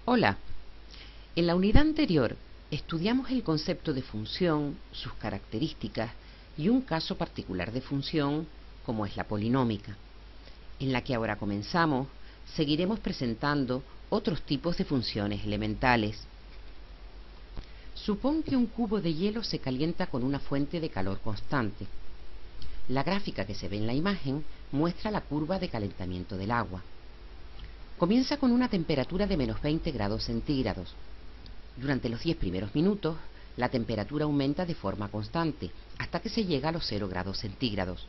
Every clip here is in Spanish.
Hola, en la unidad anterior estudiamos el concepto de función, sus características y un caso particular de función como es la polinómica. En la que ahora comenzamos, seguiremos presentando otros tipos de funciones elementales. Supón que un cubo de hielo se calienta con una fuente de calor constante. La gráfica que se ve en la imagen muestra la curva de calentamiento del agua. Comienza con una temperatura de menos 20 grados centígrados. Durante los 10 primeros minutos, la temperatura aumenta de forma constante, hasta que se llega a los 0 grados centígrados.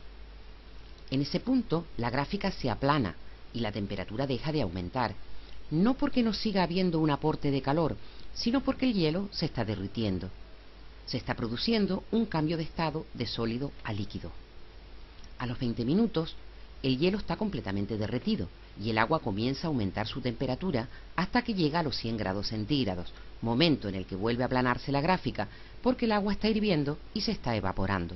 En ese punto, la gráfica se aplana y la temperatura deja de aumentar, no porque no siga habiendo un aporte de calor, sino porque el hielo se está derritiendo. Se está produciendo un cambio de estado de sólido a líquido. A los 20 minutos, el hielo está completamente derretido y el agua comienza a aumentar su temperatura hasta que llega a los 100 grados centígrados, momento en el que vuelve a aplanarse la gráfica porque el agua está hirviendo y se está evaporando.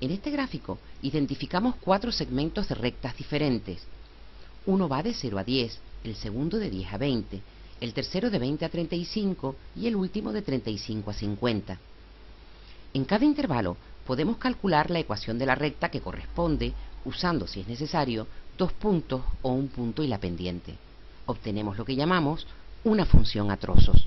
En este gráfico identificamos 4 segmentos de rectas diferentes. Uno va de 0 a 10, el segundo de 10 a 20, el tercero de 20 a 35 y el último de 35 a 50. En cada intervalo podemos calcular la ecuación de la recta que corresponde, usando, si es necesario, 2 puntos o un punto y la pendiente. Obtenemos lo que llamamos una función a trozos.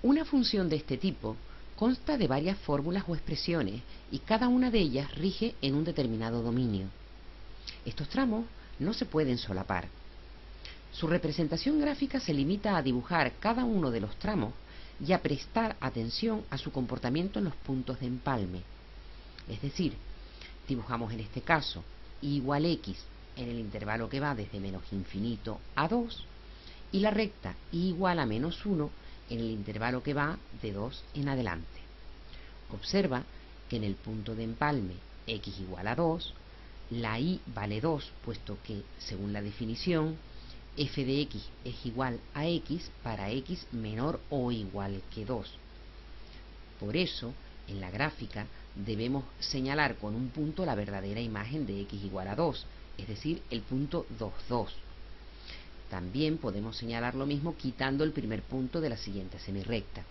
Una función de este tipo consta de varias fórmulas o expresiones y cada una de ellas rige en un determinado dominio. Estos tramos no se pueden solapar. Su representación gráfica se limita a dibujar cada uno de los tramos y a prestar atención a su comportamiento en los puntos de empalme. Es decir, dibujamos en este caso y igual x en el intervalo que va desde menos infinito a 2 y la recta y igual a menos 1 en el intervalo que va de 2 en adelante. Observa que en el punto de empalme x igual a 2, la y vale 2, puesto que, según la definición, f de x es igual a x para x menor o igual que 2. Por eso, en la gráfica debemos señalar con un punto la verdadera imagen de x igual a 2, es decir, el punto 2, 2. También podemos señalar lo mismo quitando el primer punto de la siguiente semirrecta.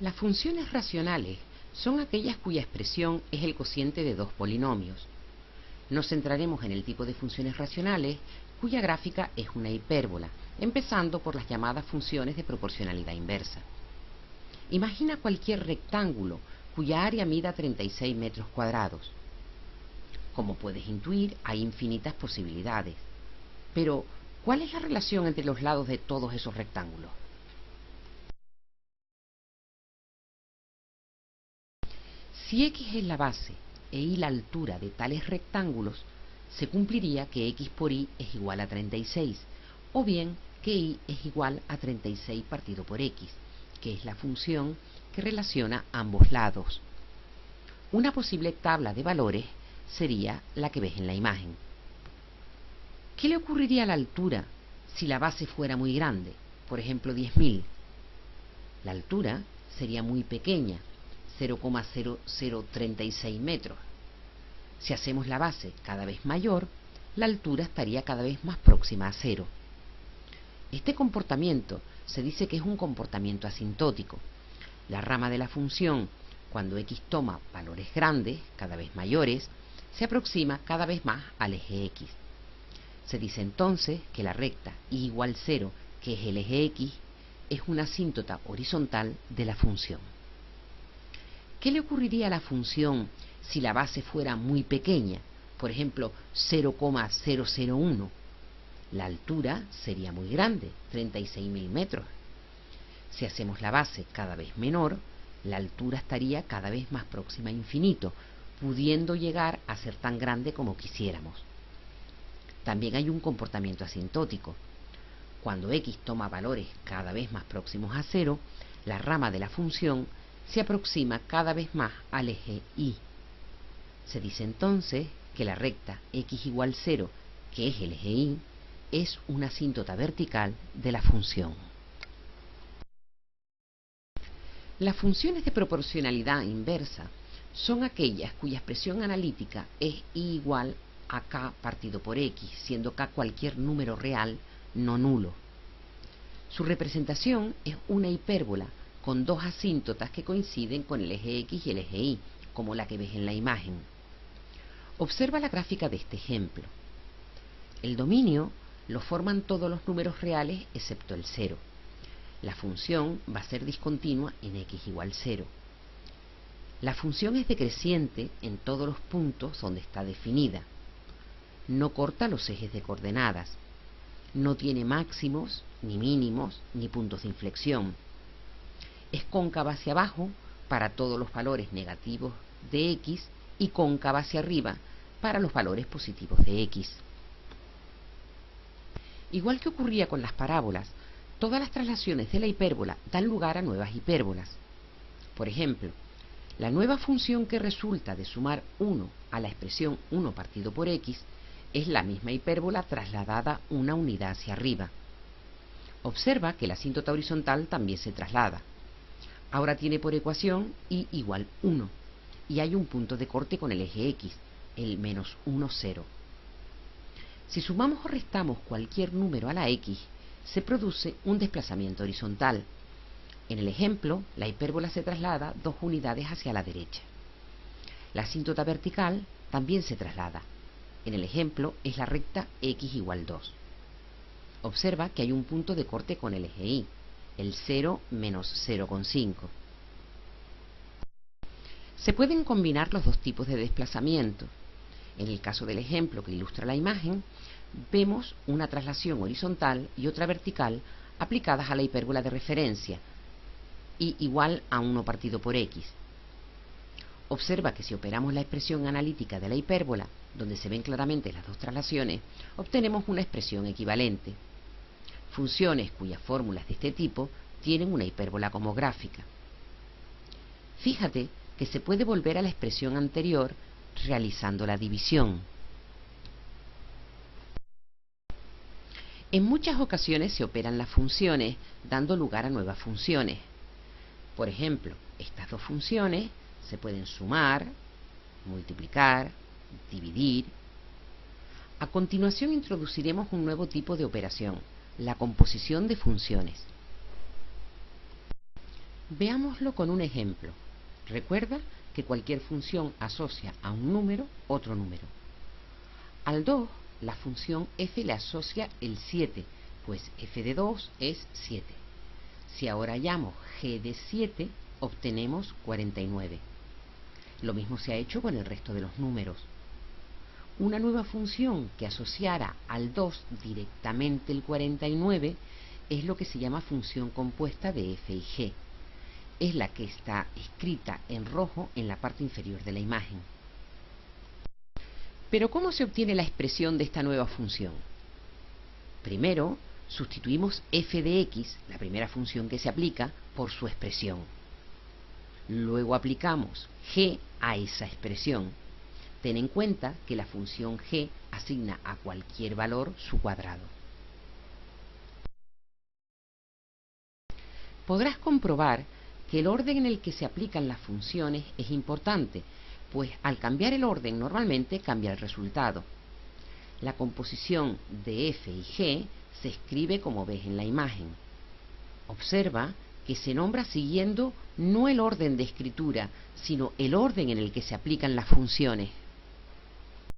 Las funciones racionales son aquellas cuya expresión es el cociente de dos polinomios. Nos centraremos en el tipo de funciones racionales cuya gráfica es una hipérbola, empezando por las llamadas funciones de proporcionalidad inversa. Imagina cualquier rectángulo cuya área mida 36 metros cuadrados. Como puedes intuir, hay infinitas posibilidades. Pero, ¿cuál es la relación entre los lados de todos esos rectángulos? Si x es la base e y la altura de tales rectángulos, se cumpliría que x por y es igual a 36, o bien que y es igual a 36 partido por x, que es la función que relaciona ambos lados. Una posible tabla de valores sería la que ves en la imagen. ¿Qué le ocurriría a la altura si la base fuera muy grande? Por ejemplo, 10.000. La altura sería muy pequeña, 0,0036 metros. Si hacemos la base cada vez mayor, la altura estaría cada vez más próxima a 0. Este comportamiento se dice que es un comportamiento asintótico. La rama de la función, cuando x toma valores grandes, cada vez mayores, se aproxima cada vez más al eje x. Se dice entonces que la recta y igual 0, que es el eje x, es una asíntota horizontal de la función. ¿Qué le ocurriría a la función si la base fuera muy pequeña? Por ejemplo, 0,001. La altura sería muy grande, 36.000 metros. Si hacemos la base cada vez menor, la altura estaría cada vez más próxima a infinito, pudiendo llegar a ser tan grande como quisiéramos. También hay un comportamiento asintótico. Cuando x toma valores cada vez más próximos a 0, la rama de la función se aproxima cada vez más al eje y. Se dice entonces que la recta x igual 0, que es el eje y, es una asíntota vertical de la función. Las funciones de proporcionalidad inversa son aquellas cuya expresión analítica es y igual a k partido por x, siendo k cualquier número real no nulo. Su representación es una hipérbola con dos asíntotas que coinciden con el eje x y el eje y, como la que ves en la imagen. Observa la gráfica de este ejemplo. El dominio lo forman todos los números reales excepto el 0. La función va a ser discontinua en x igual 0. La función es decreciente en todos los puntos donde está definida. No corta los ejes de coordenadas. No tiene máximos, ni mínimos, ni puntos de inflexión. Es cóncava hacia abajo para todos los valores negativos de x y cóncava hacia arriba para los valores positivos de x. Igual que ocurría con las parábolas, todas las traslaciones de la hipérbola dan lugar a nuevas hipérbolas. Por ejemplo, la nueva función que resulta de sumar 1 a la expresión 1 partido por x es la misma hipérbola trasladada una unidad hacia arriba. Observa que la asíntota horizontal también se traslada. Ahora tiene por ecuación y igual 1, y hay un punto de corte con el eje x, el menos 1, 0. Si sumamos o restamos cualquier número a la x, se produce un desplazamiento horizontal. En el ejemplo, la hipérbola se traslada 2 unidades hacia la derecha. La asíntota vertical también se traslada. En el ejemplo, es la recta x igual 2. Observa que hay un punto de corte con el eje y, el 0 menos 0,5. Se pueden combinar los dos tipos de desplazamiento. En el caso del ejemplo que ilustra la imagen, vemos una traslación horizontal y otra vertical aplicadas a la hipérbola de referencia, y igual a 1 partido por x. Observa que si operamos la expresión analítica de la hipérbola, donde se ven claramente las dos traslaciones, obtenemos una expresión equivalente. Funciones cuyas fórmulas de este tipo tienen una hipérbola como gráfica. Fíjate que se puede volver a la expresión anterior realizando la división. En muchas ocasiones se operan las funciones dando lugar a nuevas funciones. Por ejemplo, estas dos funciones se pueden sumar, multiplicar, dividir. A continuación introduciremos un nuevo tipo de operación, la composición de funciones. Veámoslo con un ejemplo. Recuerda que cualquier función asocia a un número otro número. Al 2, la función f le asocia el 7, pues f de 2 es 7. Si ahora hallamos g de 7, obtenemos 49. Lo mismo se ha hecho con el resto de los números. Una nueva función que asociara al 2 directamente el 49 es lo que se llama función compuesta de f y g. Es la que está escrita en rojo en la parte inferior de la imagen. Pero ¿cómo se obtiene la expresión de esta nueva función? Primero, sustituimos f de x, la primera función que se aplica, por su expresión. Luego aplicamos g a esa expresión. Ten en cuenta que la función g asigna a cualquier valor su cuadrado. Podrás comprobar que el orden en el que se aplican las funciones es importante, pues al cambiar el orden normalmente cambia el resultado. La composición de f y g se escribe como ves en la imagen. Observa que se nombra siguiendo no el orden de escritura, sino el orden en el que se aplican las funciones.